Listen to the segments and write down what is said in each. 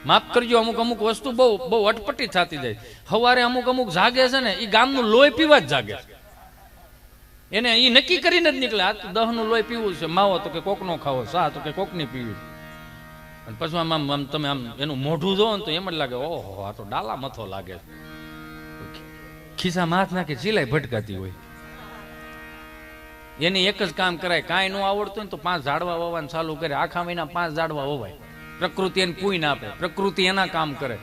માફ કરજો, અમુક અમુક વસ્તુ બહુ બહુ અટપટી થતી જાય. સવારે અમુક અમુક જાગે છે ને, એ ગામનું લોહી પીવા જ જાગે છે. એને એ નક્કી કરીને જ નીકળે, આ તો 10 નું લોહી પીવું છે, માવો તો કે કોકનો ખાવો, સા તો કે કોકની પીવી. અને પછી આમ તમે આમ એનું મોઢું જોવો ને તો એમ જ લાગે, ઓહો આ તો ડાલા મથો લાગે. ખિસ્સામાં હાથ નાખી સિલાઈ ભટકાતી હોય. એની એક જ કામ કરાય, કાંઈ ન આવડતું ને તો 5 ઝાડવા વાવવાનું ચાલુ કરે. આખા મહિના 5 ઝાડવા વવાય. પ્રકૃતિ એને પૂઈ ના આપે, પ્રકૃતિ એના કામ કરે.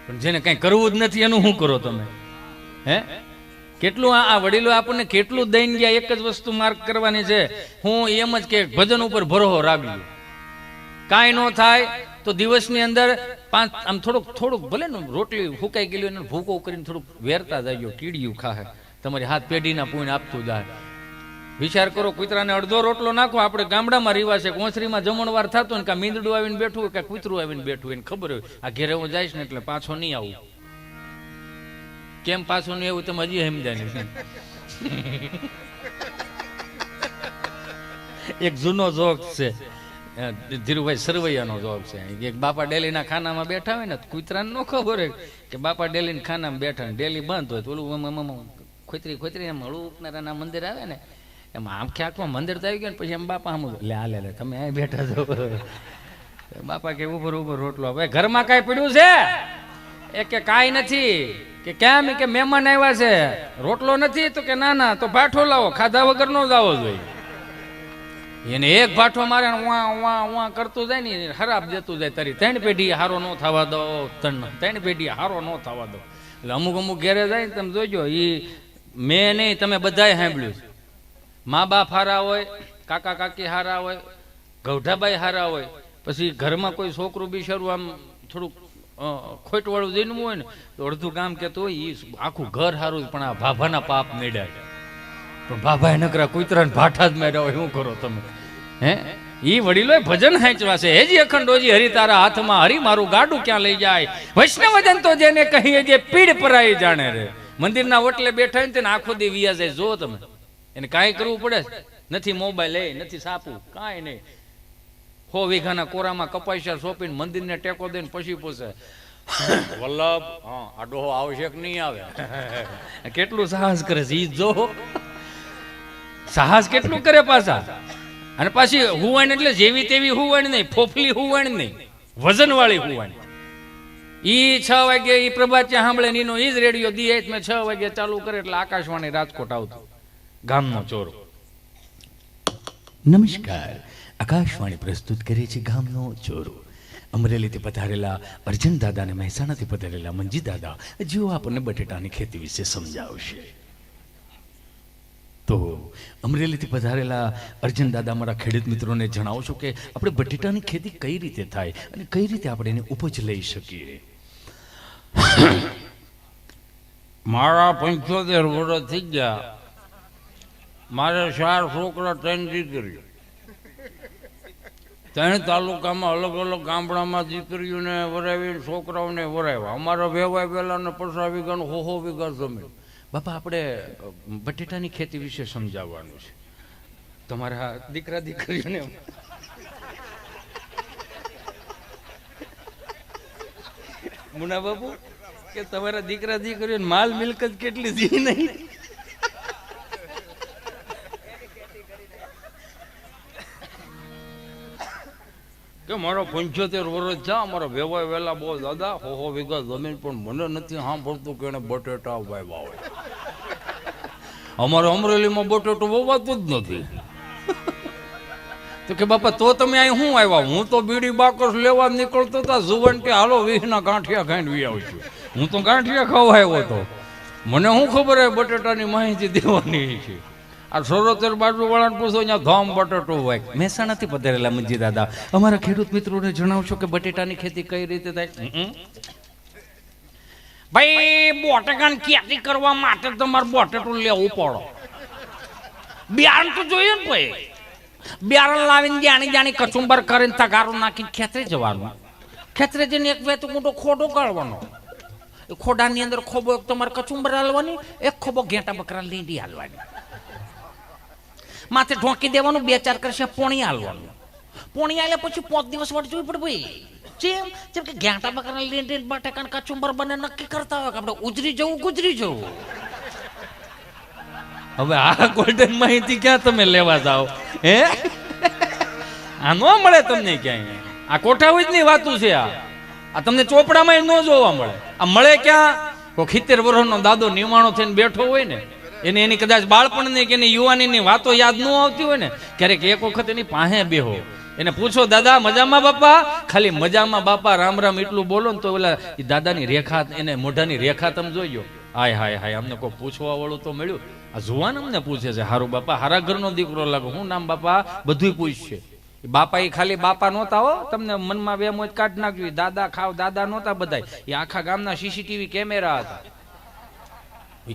પણ જેને કઈ કરવું જ નથી એનું શું કરો તમે? હે કેટલું આ વડીલો આપણને કેટલું દઈને ગયા, એક જ વસ્તુ માર્ક કરવાની છે. હું એમ જ કે ભજન ઉપર ભરોસો રાખજો. કાંઈ ન થાય તો દિવસની અંદર 5 આમ થોડુંક ભલે ને રોટલી ફૂંકાઈ ગયેલી એને ભૂકો કરીને થોડુંક વેરતા જાય, કીડિયું ખાહે, તમારી હાથ પેઢીના પૂઈને આપતું જાય. વિચાર કરો, કૂતરાને અડધો રોટલો નાખો. આપણે ગામડામાં રીવા છે, કોંસરીમાં જમણવાર થતો ને, કાં મીંદડું આવીને બેઠું હોય, કાં કૂતરું આવીને બેઠું એને ખબર હોય આ ઘેરે હું જઈશ ને એટલે પાછો નહીં આવું. કેમ પાછું નહીં આવું તમે હજી સમજાય નહીં. એક જૂનો જોક છે, ધીરુભાઈ સરવૈયાનો જોક છે. એક બાપા ડેલીના ખાનામાં બેઠા હોય ને, કૂતરાને ન ખબર હોય કે બાપા ડેલીના ખાનામાં બેઠા ને ડેલી બંધ હોય તો ઓલું ખોતરી એમ હળું ઉપનારાના મંદિર આવે ને, એમ આંખે આંખમાં મંદિર તો આવી ગયો ને પછી એમ બાપા આમ લે તમે અહીં બેઠા છો. બાપા કે ઉપર રોટલો, ભાઈ ઘરમાં કાંઈ પડ્યું છે? એ કે કાંઈ નથી. કે કેમ? કે મહેમાન આવ્યા છે, રોટલો નથી. તો કે ના તો ભાઠો લાવો, ખાધા વગર નો જાવો જોઈએ. એને એક ભાઠો મારે વાં કરતું જાય ને, ખરાબ જતું જાય. તારી 3 પેઢી હારો ન થવા દો, 3 પેઢી હારો ન થવા દો. એટલે અમુક ઘેરે જાય ને તમે જોજો, એ મેં નહીં તમે બધાએ સાંભળ્યું છે. મા બાપ હારા હોય, કાકા કાકી હારા હોય, ગૌઢાબાઈ હારા હોય, પછી ઘરમાં કોઈ છોકરું બિચારું આમ થોડુંક ખોટવાળું જન્મવું હોય ને તો અડધું ગામ કહેતું હોય એ આખું ઘર હારું, પણ આ ભાભાના પાપ મેળ્યા. પણ ભાભાએ નકરા કૂતરાને ભાઠા જ મેળ્યા હોય. શું કરો તમે? હે ઈ વડીલોએ ભજન હાંચવા છે. હેજી અખંડોજી હરી તારા હાથમાં, હરી મારું ગાડું ક્યાં લઈ જાય. વૈષ્ણવજન તો જેને કહીએ જે પીડ પરાઈ જાણે રે. મંદિરના ઓટલે બેઠા હોય ને તેને આખો દી વિયા જાય. જો તમે એને કાંઈ કરવું પડે નથી, મોબાઈલ નથી સાપું, કાંઈ નહીં. 100 વીઘાના કોરામાં કપાસિયા સોંપીને મંદિરને ટેકો દઈને પછી પૂછે વલ્લભ આ ડોહો આવશે કે નહીં આવે. કેટલું સાહસ કરે છે ઈ જો, સાહસ કેટલું કરે પાછા. અને પાછી હુવાણ એટલે જેવી તેવી હુવાણ નહીં, ફોફલી હુવાણ નહીં, વજન વાળી હુવાણ. ઈ 6 વાગે ઈ પ્રભાત્યા સાંભળે ને એનો ઈ જ રેડિયો દી મેં 6 વાગે ચાલુ કરે એટલે આકાશવાણી રાજકોટ આવતું. ગામનો ચોરો. નમસ્કાર, આકાશવાણી પ્રસ્તુત કરે છે ગામનો ચોરો. અમરેલીથી પધારેલા અર્જુન દાદા અને મહેસાણાથી પધારેલા મંજી દાદા જેઓ આપણને બટેટાની ખેતી વિશે સમજાવશે. તો અમરેલીથી પધારેલા અર્જુન દાદા અમારા ખેડૂત મિત્રોને જણાવશો કે આપણે બટેટાની ખેતી કઈ રીતે થાય અને કઈ રીતે આપણે એને ઉપજ લઈ શકીએ. મારા 75 વર્ષ થઈ ગયા. મારે 4 છોકરા 3 દીકરીઓ. 3 તાલુકામાં અલગ અલગ ગામડામાં દીકરીઓને વરાવી, છોકરાઓને વરાવ્યા. અમારા વેવાય પહેલા ને 50 વીઘાનું 100 વીઘા જમીન. બાપા આપણે બટેટાની ખેતી વિશે સમજાવવાનું છે. તમારા દીકરા દીકરીઓને મુના બાપુ કે તમારા દીકરા દીકરીઓને માલ મિલકત કેટલી દી નહીં. કે મારો 75 વર્ષ છે, અમારા વેવાય વેલા બહુ દાદા 100 વીઘા જમીન, પણ મને નથી સાંભળતું કે એને બટેટા વાવ્યા હોય. અમારે અમરેલીમાં બટેટું વવાતું જ નથી. તો કે બાપા તો તમે અહીં શું આવ્યા? હું તો બીડી બાકસ લેવા નીકળતો હતા, જુવાન કે હાલો 20ના ગાંઠિયા ખાઈને વી આવશું. હું તો ગાંઠિયા ખાવા આવ્યો હતો, મને શું ખબર હે બટેટાની માહિતી દેવાની છે. આ સરોતર બાજુ વાળાને પૂછો, અહીંયા ધામ બટેટો હોય. મહેસાણાથી પધારેલા મંજી દાદા અમારા ખેડૂત મિત્રોને જણાવશો કે બટેટાની ખેતી કઈ રીતે થાય. ભાઈ બટેકાની ખેતી કરવા માટે તમારે બટેટું લેવું પડે. બિયારણ તો જોઈએ ને ભાઈ. બિયારણ લાવીને જાણી કચુંબર કરીને તગારું નાખીને ખેતરે જવાનું. ખેતરે જઈને એક વેતું મોટો ખોડો કાઢવાનો. એ ખોડાની અંદર ખોબો એક તમારે કચુંબર હાલવાની, એક ખોબો ઘેટા બકરા લીંડી હાલવાની. માથે ઢોંકી દેવાનું, 2-4 કરશે પોણી હાલવાનું. પોણી હાલ્યા પછી 5 દિવસ વાટ જોવી પડે ભાઈ. જેમ જેમ કે ઘાટા બકરા લીંડી બટાકા કચુંબર બને નક્કી કરતા હોય કે આપણે ઉજરી જવું ગુજરી જવું. હવે આ ગોલ્ડન માહિતી ક્યાં તમે લેવા જાઓ? હે, આ ન મળે તમને ક્યાંય. આ કોઠાવીજની વાતું છે. આ તમને ચોપડામાં ન જોવા મળે. આ મળે ક્યાં? કોઈ 70 વર્ષનો દાદો નિમાણો થઈને બેઠો હોય ને, એને એની કદાચ બાળપણની કે એની યુવાનીની વાતો યાદ ન આવતી હોય ને, ક્યારેક એક વખત એની પાસે બેહો, એને પૂછો દાદા મજામાં બાપા? ખાલી મજામાં બાપા રામ રામ એટલું બોલો ને તો ઓલા દાદાની રેખા, એને મોઢાની રેખા તમે જોઈજો. હાય હાય હાય, અમને કોઈ પૂછવા વાળું તો મળ્યું. આ જુવાન અમને પૂછે છે, હારું બાપા હારા ઘરનો દીકરો લાગો, હું નામ બાપા? બધું પૂછશે. બાપા એ ખાલી બાપા નહોતા હો, તમને મનમાં વેમ હોય કાઢ નાખ્યું. દાદા ખાવ દાદા નહોતા બધા, એ આખા ગામના સીસીટીવી કેમેરા હતા.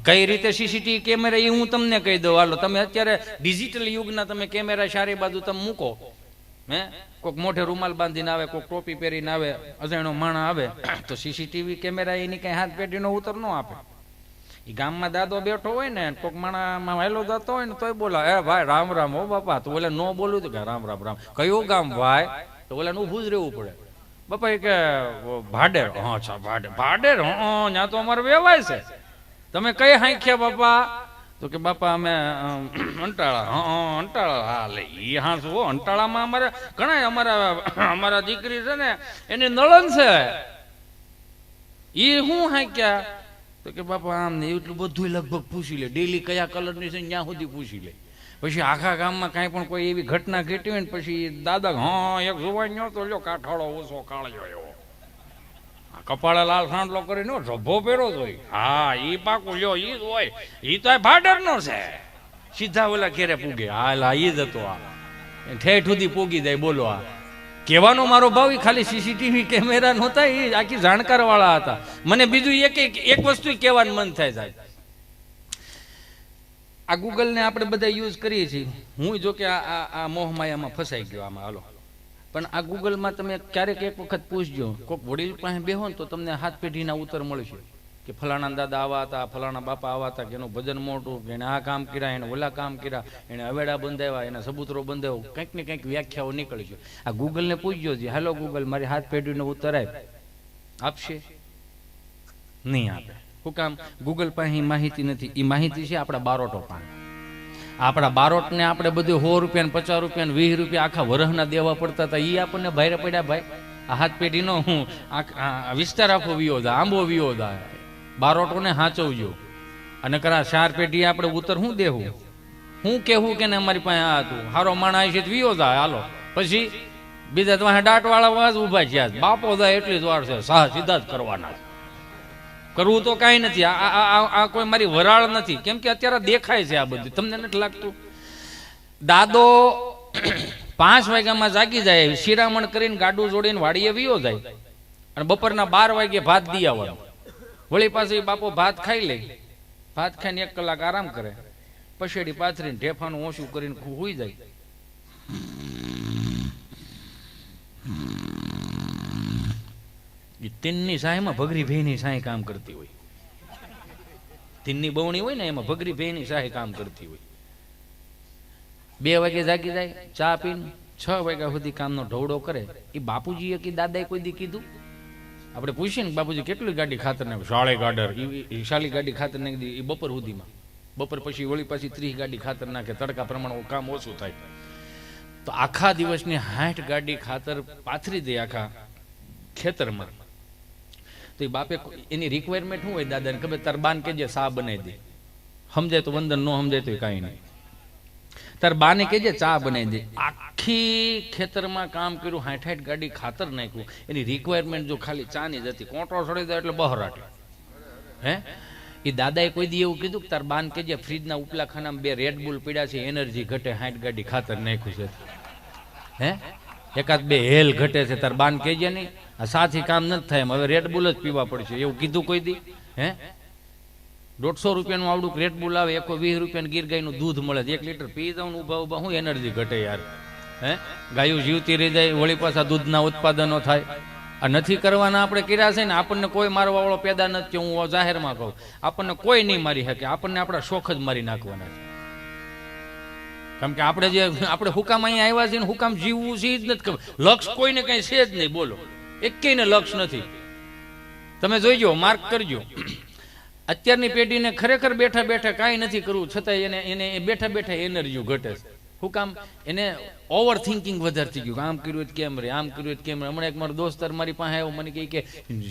કઈ રીતે સીસીટીવી કેમેરા એ હું તમને કહી દઉં. હાલો, તમે અત્યારે ડિજિટલ યુગના તમે કેમેરા સારી બાજુ તમે મૂકો, હે, કોઈક મોઢે રૂમાલ બાંધીને આવે, કોઈક ટોપી પહેરીને આવે, અજાણ્યો માણા આવે, તો સીસીટીવી કેમેરા એની કઈ હાથ પેઢીનો ઉત્તર ન આપે. એ ગામમાં દાદો બેઠો હોય ને, કોઈક માણામાં વહેલો જતો હોય ને તોય બોલા, એ ભાઈ રામ રામ હો બાપા. તો ઓલે નો બોલું તો કે રામ રામ રામ. કયું ગામ ભાઈ? તો ઓલા ઊભું જ રહેવું પડે. બાપા એ કે ભાડેર. હા અચ્છા ભાડેર. ભાડેર, હા ત્યાં તો અમારે વેવાય છે. તમે કઈ હાંખ્યા બાપા? તો કે બાપા અમે અંટાળા. હા અંટાળા. હા લે એ હા શું અંટાળામાં અમારે ઘણા અમારા દીકરી છે ને એની નળન છે. એ શું હાંક્યા? તો કે બાપા આમ ને એટલું બધું લગભગ પૂછી લે, ડેલી કયા કલરની છે ત્યાં સુધી પૂછી લે. પછી આખા ગામમાં કાંઈ પણ કોઈ એવી ઘટના ઘટી હોય ને પછી દાદા, હા એક જોવાઈ ગયો તો લ્યો કાઠાળો ઓછો કાળ્યો એવો, કપાળે લાલ સાંડલો કરીને રભો પહેરો જ હોય. હા ઈ પાકું લ્યો ઈ જ હોય, ઈ તો ભાડર નો છે. સીધા ઓલા ઘેરે પૂગે. હાલ ઈ જ હતો. આ ઠેઠ સુધી પૂગી જાય. બોલો, આ કહેવાનો મારો ભાવ એ ખાલી સીસીટીવી કેમેરા નહોતા, એ આખી જાણકાર વાળા હતા. મને બીજું એક વસ્તુ કહેવાનું મન થાય સાહેબ. આ ગૂગલ ને આપણે બધા યુઝ કરીએ છીએ. હું જો કે આ મોહમાયામાં ફસાઈ ગયો આમાં. હાલો, પણ આ ગૂગલમાં તમે ક્યારેક એક વખત પૂછજો, કોઈક વડીલ પાસે બેહો ને તો તમને હાથ પેઢીના ઉત્તર મળશે કે ફલાણા દાદા આવા હતા, ફલાણા બાપા આવા હતા, કે એનું ભજન મોટું, કે એને આ કામ કર્યા, એને ઓલા કામ કર્યા, એને અવેડા બંધાવ્યા, એને સબૂતરો બંધાવ્યો, કંઈક ને કંઈક વ્યાખ્યાઓ નીકળશે. આ ગૂગલને પૂછજો જી, હાલો ગૂગલ મારી હાથ પેઢીનો ઉત્તર આપશે? નહીં આપે. શું કામ? ગૂગલ પાસે માહિતી નથી. એ માહિતી છે આપણા બારોટો પાસે. આપણા બારોટને આપણે બધું 100 રૂપિયા, 50 રૂપિયા, 20 રૂપિયા આખા વરહના દેવા પડતા હતા. એ આપણને ભારે પડ્યા ભાઈ. આ હાથ પેઢીનો હું વિસ્તાર આખો વિયો દા, આંબો વિયો દા. બારોટોને હાચવજો. અને કરા 4 પેઢી આપણે ઉત્તર શું દેવું, હું કેવું કે ને અમારી પાસે આ હતું, હારો માણા છે વિયો જાય. હાલો, પછી બીજા તમારે દાંત વાળા વાજ ઉભા છે. બાપો જાય એટલી જ વાર છે, સાહ સીધા જ કરવાના. કરવું તો કાંઈ નથી. આ કોઈ મારી વરાળ નથી. કેમ કે અત્યારે દેખાય છે આ બધું, તમને નથી લાગતું? દાદો 5 વાગ્યામાં જાગી જાય, શિરામણ કરીને ગાડું જોડીને વાડીએ વિયો જાય, અને બપોરના 12 વાગ્યે ભાત દી આવવાનું. વળી પાસે બાપો ભાત ખાઈ લે, ભાત ખાઈને 1 કલાક આરામ કરે, પછેડી પાથરીને ઢેફાનું ઓછું કરીને હુઈ જાય. તીનની સાહેમાં ભગરી ભેની સાહે કામ કરતી હોય. તીનની બવણી હોય ને એમાં ભગરી ભેની સાહે કામ કરતી હોય. 2 વાગે જાગી જાય, ચા પીને 6 વાગ્યા સુધી કામનો ઢવડો કરે. એ બાપુજીએ કે દાદાએ કોઈ દી કીધું? આપણે પૂછીએ ને બાપુજી કેટલી ગાડી ખાતર નાખે? 40 ગાડર. એ 40 ગાડી ખાતર નાખી દે એ બપોર સુધીમાં. બપોર પછી વળી પાછી 30 ગાડી ખાતર નાખે. તડકા પ્રમાણે કામ ઓછું થાય. તો આખા દિવસની 60 ગાડી ખાતર પાથરી દે આખા ખેતરમાં. તો એ બાપે એની રિક્વાયરમેન્ટ શું હોય દાદાને ખબર? તાર બાન કેજે ચા બનાવી દે. સમજાય તો વંદન, ન સમજાય તો કાંઈ નહીં. તાર બાને કેજે ચા બનાવી દે. આખી ખેતરમાં કામ કર્યું, 60 ગાડી ખાતર નાખ્યું. એની રિક્વાયરમેન્ટ જો ખાલી ચાની જ હતી. કોંટો છોડી દે એટલે બહરાટ. હે, એ દાદાએ કોઈ દી એવું કીધું કે તાર બાન કેજે ફ્રીજના ઉપલા ખાનામાં 2 રેડ બુલ પીડ્યા છે, એનર્જી ઘટે, 60 ગાડી ખાતર નાખ્યું છે. હે, એકાદ 2 હેલ ઘટે છે, તાર બાન કેજે નહીં. આ સાથી કામ નથી થાય, હવે રેડ બુલ જ પીવા પડશે. એવું કીધું કોઈ દી? હે, 150 રૂપિયાનું આવડું રેડ બુલ આવે, 120 રૂપિયાનું ગીર ગાયનું દૂધ મળે, 1 લીટર પી જાઉં ઉભા ઉભા, શું એનર્જી ઘટે યાર. હે, ગાયું જીવતી રહી જાય, વળી પાછા દૂધના ઉત્પાદનો થાય. આ નથી કરવાના આપણે કર્યા છે ને. આપણને કોઈ મારવા વાળો પેદા નથી. હું જાહેરમાં કહું, આપણને કોઈ નહીં મારી શકે. આપણને આપણા શોખ જ મારી નાખવાના છે. કેમ કે આપણે હુકામ અહીંયા આવ્યા છે ને હુકામ જીવવું છે જ નથી ખબર. લક્ષ કોઈને કઈ છે જ નહીં. બોલો, એકેયને લક્ષ નથી. તમે જોઈજો, માર્ક કરજો. અત્યારની પેઢીને ખરેખર બેઠા બેઠા કાંઈ નથી કરવું છતાં એને બેઠા બેઠા એનર્જી ઘટે છે. શું કામ? એને ઓવર થિંકિંગ વધારે થઈ ગયું. આમ કર્યું કેમ રે, આમ કર્યું કેમ રે. હમણાં એક મારો દોસ્તાર મારી પાસે આવ્યો, મને કહે કે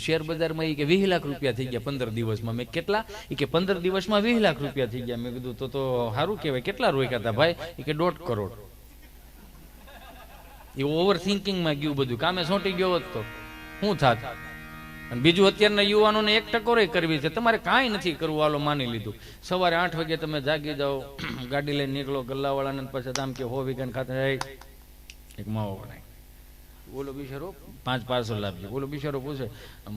શેર બજારમાં કે 20 લાખ રૂપિયા થઈ ગયા 15 દિવસમાં. મેં કેટલા? એ કે 15 દિવસમાં 20 લાખ રૂપિયા થઈ ગયા. મેં કીધું તો સારું કહેવાય. કેટલા રોક્યા હતા ભાઈ? એ કે 1.5 કરોડ. એ ઓવર થિંકિંગમાં ગયું બધું. કામે સોંટી ગયો હોત તો શું થાત? અને બીજું, અત્યારના યુવાનોને 1% કરવી છે. તમારે કાંઈ નથી કરવું, હાલો માની લીધું. સવારે 8 વાગે તમે જાગી જાઓ, ગાડી લઈને નીકળો, ગલ્લાવાળાને પછી આમ કે 100 વીઘાને ખાતે એક માવો બનાય. બોલો બિચારો 5 પાર્સલ આપજો. બોલો બિચારો પૂછે,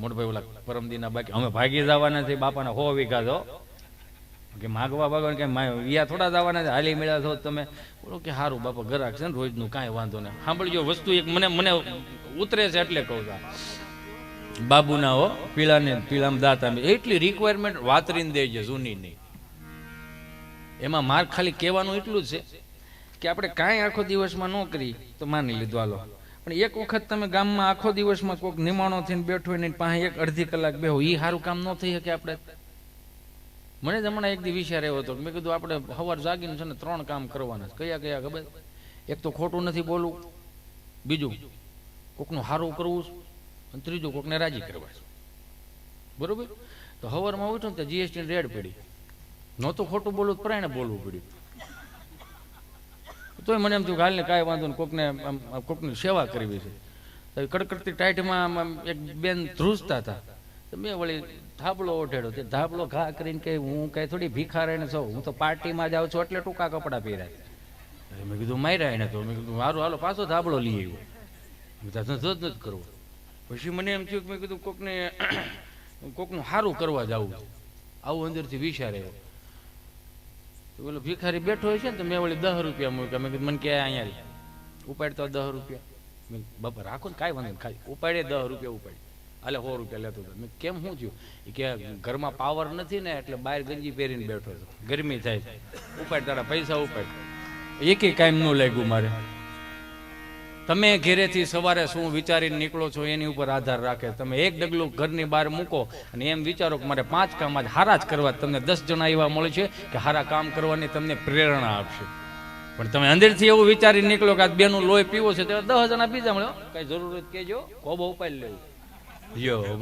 મોટભાઈ ઓલા પરમદીના બાકી અમે ભાગી જવાના છે બાપાના 100 વીઘા દો કે માગવા બાગવા કે યા થોડા જવાના છે, હાલી મળ્યા છો તમે. બોલો કે સારું બાપા, ગરાક છે ને રોજનું, કાંઈ વાંધો નહીં. સાંભળજો, વસ્તુ એક મને ઉતરે છે એટલે કહું છું. બાબુના હો પીળામાં દાંત આવે એટલી રિક્વાયરમેન્ટ વાતરીને દે છે, જૂની નહીં. એમાં માર્ક ખાલી કહેવાનું એટલું જ છે કે આપણે કાંઈ આખો દિવસમાં ન કરી તો માની લીધું હાલો. પણ એક વખત તમે ગામમાં આખો દિવસમાં કોઈક નિમાણો થઈને બેઠો હોય ને પાસે 1-2 કલાક બેહો, એ સારું કામ ન થઈ શકે આપણે. મને જ હમણાં એક દી વિચાર આવ્યો હતો, મેં કીધું આપણે સવાર જાગીને છે ને 3 કામ કરવાના છે. કયા કયા ખબર? એક તો ખોટું નથી બોલવું, બીજું કોકનું સારું કરવું, અને ત્રીજું કોકને રાજી કરવા છે. બરોબર? તો સવારમાં ઉઠો ને તો જીએસટી રેડ પડી, નહોતું ખોટું બોલવું, પ્રાણે બોલવું પડ્યું. તોય મને એમ થયું કે હાલને કાંઈ વાંધો ને, કોકની સેવા કરવી છે. તો કડકડતી ટાઈટમાં એક બેન ધ્રુજતા હતા, તો મેં વળી ધાબળો ઓઢેડો. તે ધાબળો ઘા કરીને કે હું કઈ થોડી ભિખારીને છું, હું તો પાર્ટીમાં જાઉં છું એટલે ટૂંકા કપડાં પહેરાય. મેં કીધું માર્યા એને તો. મેં કીધું સારું હાલો પાછો ધાબળો લઈ આવ્યો. ધોધ જ કરવો. પછી મને એમ થયું કે મેં કીધું કોકનું સારું કરવા જવું, આવું અંદરથી વિચાર આવ્યો. ઓલો ભિખારી બેઠો હોય છે ને, તો મેં વળી 10 રૂપિયા મૂક્યા. મેં કીધું મને કે અહીંયા ઉપાડતો 10 રૂપિયા. બાપા રાખો ને કાંઈ વાંધો નહીં, ખાલી ઉપાડે 10 રૂપિયા ઉપાડી, હાલે 100 રૂપિયા લેતો હતો. મેં કેમ શું થયું? એ કે ઘરમાં પાવર નથી ને એટલે બહાર ગંજી પહેરીને બેઠો હતો, ગરમી થાય, ઉપાડ તારા પૈસા ઉપાડ. એકે કાંઈ ન લાગ્યું મારે. તમે ઘેરેથી સવારે શું વિચારીને નીકળો છો એની ઉપર આધાર રાખે. તમે એક ડગલું ઘરની બહાર મૂકો અને એમ વિચારો કે મારે 5 કામ આજ હારા જ કરવા, તમને 10 જણા એવા મળે છે કે હારા કામ કરવાની તમને પ્રેરણા આપશે. પણ તમે અંદરથી એવું વિચારીને નીકળો કે આ બેનું લોહી પીવો છે, તો 10 જણા બીજા મળ્યો, કઈ જરૂરત કેજો, કોબો ઉપાડી લેવું. યો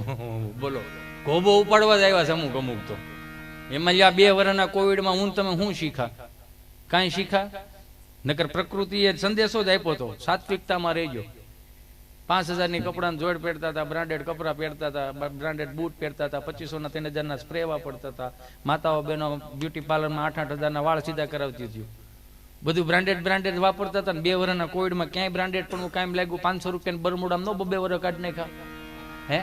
બોલો, કોબો ઉપાડવા જ આવ્યા છે અમુક તો. એમાં આ 2 વર્ષના કોવિડમાં હું તમે શું શીખા? કાંઈ શીખા? નકર પ્રકૃતિએ સંદેશો જ આપ્યો હતો, સાત્વિકતામાં રહેજો. 5000ની કપડાની જોડ પહેરતા હતા, બ્રાન્ડેડ કપડા પહેરતા હતા, બ્રાન્ડેડ બૂટ પહેરતા હતા, 2500 ના 3000ના સ્પ્રે વાપરતા હતા. માતાઓ બહેનો બ્યુટી પાર્લરમાં 8-8 હજારના વાળ સીધા કરાવતી હતી. બધું બ્રાન્ડેડ વાપરતા હતા. 2 વર્ષના કોવિડમાં ક્યાંય બ્રાન્ડેડ પણ કાંઈ લાગ્યું? 500 રૂપિયાની બરમુડામાં 2 વર્ષ કાઢી નાખ્યા. હે